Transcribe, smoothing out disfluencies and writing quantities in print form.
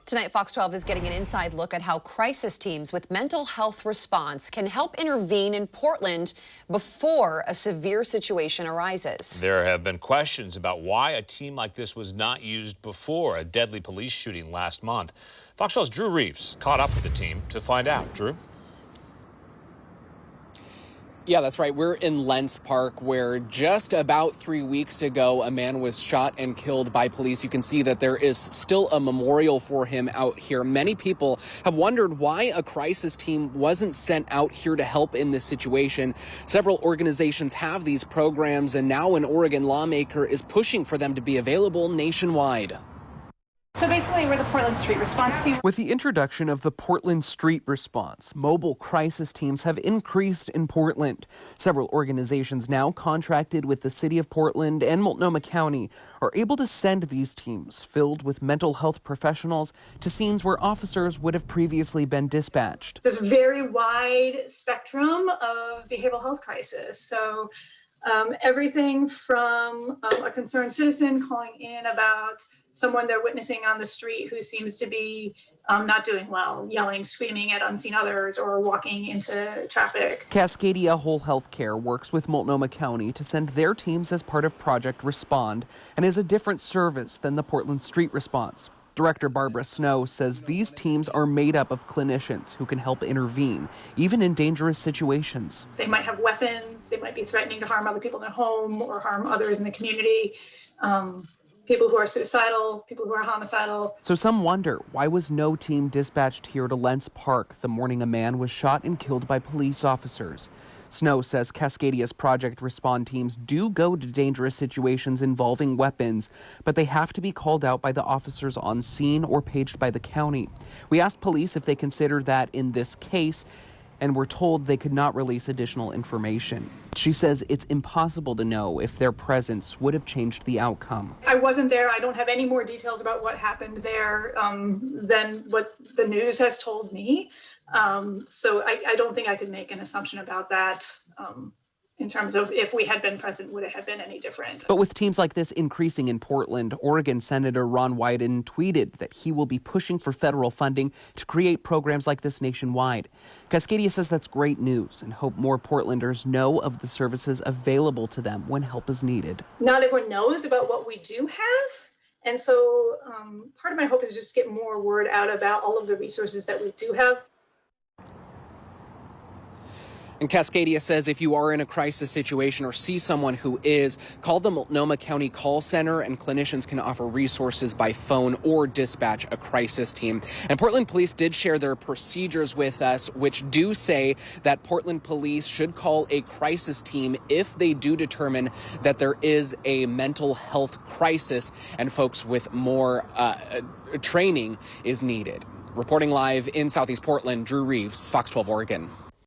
Tonight, Fox 12 is getting an inside look at how crisis teams with mental health response can help intervene in Portland before a severe situation arises. There have been questions about why a team like this was not used before a deadly police shooting last month. Fox 12's Drew Reeves caught up with the team to find out. Drew? Yeah, that's right. We're in Lents Park, where just about 3 weeks ago, a man was shot and killed by police. You can see that there is still a memorial for him out here. Many people have wondered why a crisis team wasn't sent out here to help in this situation. Several organizations have these programs, and now an Oregon lawmaker is pushing for them to be available nationwide. So basically, we're the Portland Street Response Team. With the introduction of the Portland Street Response, mobile crisis teams have increased in Portland. Several organizations now contracted with the city of Portland and Multnomah County are able to send these teams filled with mental health professionals to scenes where officers would have previously been dispatched. There's a very wide spectrum of behavioral health crisis. So everything from a concerned citizen calling in about someone they're witnessing on the street who seems to be not doing well, yelling, screaming at unseen others, or walking into traffic. Cascadia Whole Health Care works with Multnomah County to send their teams as part of Project Respond and is a different service than the Portland Street Response. Director Barbara Snow says these teams are made up of clinicians who can help intervene, even in dangerous situations. They might have weapons, they might be threatening to harm other people in their home or harm others in the community. People who are suicidal, people who are homicidal. So some wonder, why was no team dispatched here to Lents Park the morning a man was shot and killed by police officers? Snow says Cascadia's Project Respond teams do go to dangerous situations involving weapons, but they have to be called out by the officers on scene or paged by the county. We asked police if they considered that in this case, and were told they could not release additional information. She says it's impossible to know if their presence would have changed the outcome. I wasn't there. I don't have any more details about what happened there than what the news has told me. So I don't think I could make an assumption about that in terms of if we had been present, would it have been any different? But with teams like this increasing in Portland, Oregon Senator Ron Wyden tweeted that he will be pushing for federal funding to create programs like this nationwide. Cascadia says that's great news and hope more Portlanders know of the services available to them when help is needed. Not everyone knows about what we do have. And so part of my hope is just get more word out about all of the resources that we do have. And Cascadia says if you are in a crisis situation or see someone who is, call the Multnomah County call center, and clinicians can offer resources by phone or dispatch a crisis team. And Portland police did share their procedures with us, which do say that Portland police should call a crisis team if they do determine that there is a mental health crisis and folks with more training is needed. Reporting live in Southeast Portland, Drew Reeves, Fox 12 Oregon.